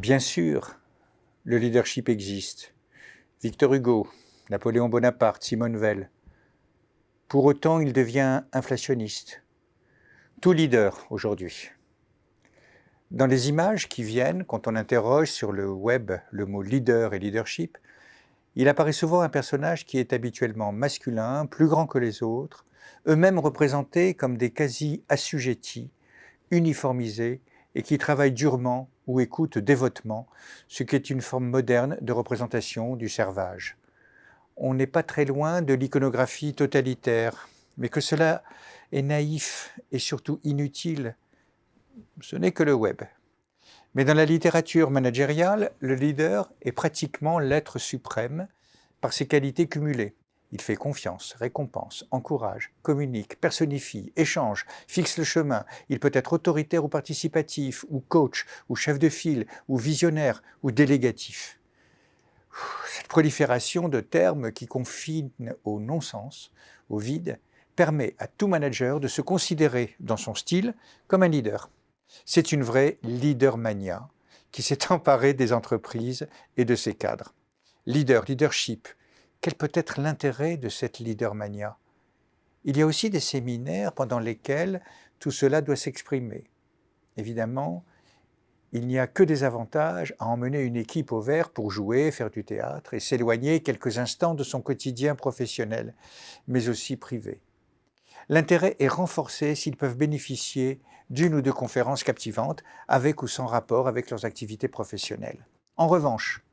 Bien sûr, le leadership existe. Victor Hugo, Napoléon Bonaparte, Simone Veil. Pour autant, il devient inflationniste. Tout leader aujourd'hui. Dans les images qui viennent, quand on interroge sur le web le mot leader et leadership, il apparaît souvent un personnage qui est habituellement masculin, plus grand que les autres, eux-mêmes représentés comme des quasi-assujettis, uniformisés et qui travaillent durement ou écoutent dévotement, ce qui est une forme moderne de représentation du servage. On n'est pas très loin de l'iconographie totalitaire, mais que cela est naïf et surtout inutile, ce n'est que le web. Mais dans la littérature managériale, le leader est pratiquement l'être suprême par ses qualités cumulées. Il fait confiance, récompense, encourage, communique, personnifie, échange, fixe le chemin. Il peut être autoritaire ou participatif, ou coach, ou chef de file, ou visionnaire, ou délégatif. Cette prolifération de termes qui confinent au non-sens, au vide, permet à tout manager de se considérer dans son style comme un leader. C'est une vraie leadermania qui s'est emparée des entreprises et de ses cadres. Leadership, quel peut être l'intérêt de cette leadermania? Il y a aussi des séminaires pendant lesquels tout cela doit s'exprimer. Évidemment, il n'y a que des avantages à emmener une équipe au vert pour jouer, faire du théâtre et s'éloigner quelques instants de son quotidien professionnel, mais aussi privé. L'intérêt est renforcé s'ils peuvent bénéficier d'une ou deux conférences captivantes avec ou sans rapport avec leurs activités professionnelles. En revanche,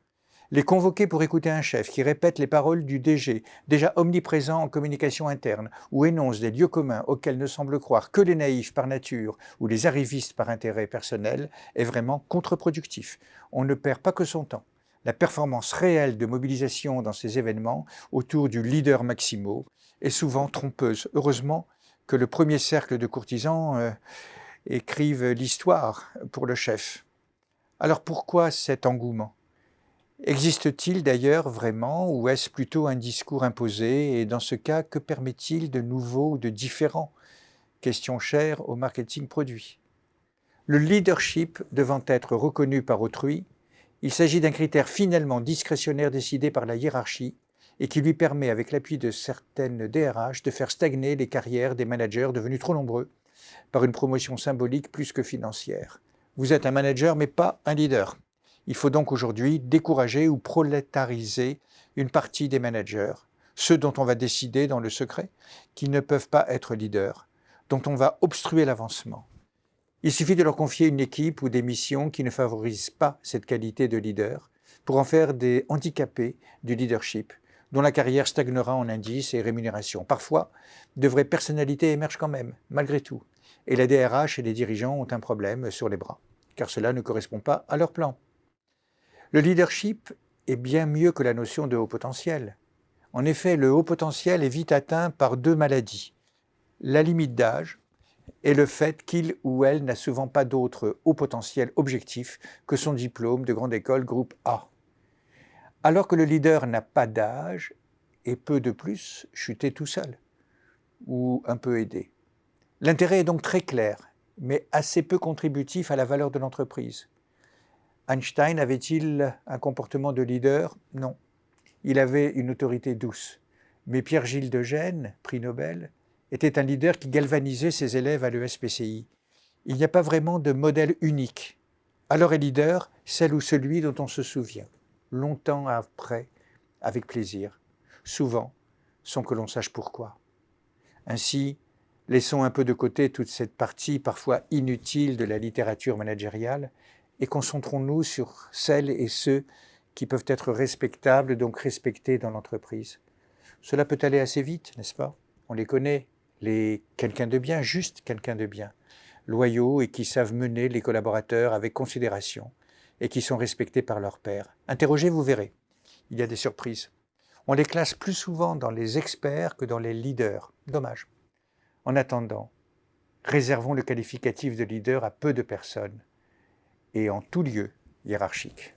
les convoquer pour écouter un chef qui répète les paroles du DG, déjà omniprésent en communication interne, ou énonce des lieux communs auxquels ne semblent croire que les naïfs par nature ou les arrivistes par intérêt personnel, est vraiment contre-productif. On ne perd pas que son temps. La performance réelle de mobilisation dans ces événements autour du leader maximo est souvent trompeuse. Heureusement que le premier cercle de courtisans écrivent l'histoire pour le chef. Alors pourquoi cet engouement ? Existe-t-il d'ailleurs vraiment ou est-ce plutôt un discours imposé et dans ce cas, que permet-il de nouveau ou de différent? Question chère au marketing produit. Le leadership devant être reconnu par autrui, il s'agit d'un critère finalement discrétionnaire décidé par la hiérarchie et qui lui permet, avec l'appui de certaines DRH, de faire stagner les carrières des managers devenus trop nombreux par une promotion symbolique plus que financière. Vous êtes un manager mais pas un leader. Il faut donc aujourd'hui décourager ou prolétariser une partie des managers, ceux dont on va décider dans le secret qu'ils ne peuvent pas être leaders, dont on va obstruer l'avancement. Il suffit de leur confier une équipe ou des missions qui ne favorisent pas cette qualité de leader pour en faire des handicapés du leadership, dont la carrière stagnera en indices et rémunération. Parfois, de vraies personnalités émergent quand même, malgré tout, et la DRH et les dirigeants ont un problème sur les bras, car cela ne correspond pas à leur plan. Le leadership est bien mieux que la notion de haut potentiel. En effet, le haut potentiel est vite atteint par deux maladies, la limite d'âge et le fait qu'il ou elle n'a souvent pas d'autre haut potentiel objectif que son diplôme de grande école groupe A. Alors que le leader n'a pas d'âge et peut de plus chuter tout seul ou un peu aidé. L'intérêt est donc très clair, mais assez peu contributif à la valeur de l'entreprise. Einstein avait-il un comportement de leader? Non. Il avait une autorité douce. Mais Pierre-Gilles de Gennes, prix Nobel, était un leader qui galvanisait ses élèves à l'ESPCI. Il n'y a pas vraiment de modèle unique. Alors est leader celle ou celui dont on se souvient, longtemps après, avec plaisir, souvent sans que l'on sache pourquoi. Ainsi, laissons un peu de côté toute cette partie parfois inutile de la littérature managériale et concentrons-nous sur celles et ceux qui peuvent être respectables, donc respectés dans l'entreprise. Cela peut aller assez vite, n'est-ce pas? On les connaît, les quelqu'un de bien, juste quelqu'un de bien, loyaux et qui savent mener les collaborateurs avec considération et qui sont respectés par leurs pairs. Interrogez, vous verrez, il y a des surprises. On les classe plus souvent dans les experts que dans les leaders. Dommage. En attendant, réservons le qualificatif de leader à peu de personnes et en tout lieu hiérarchique.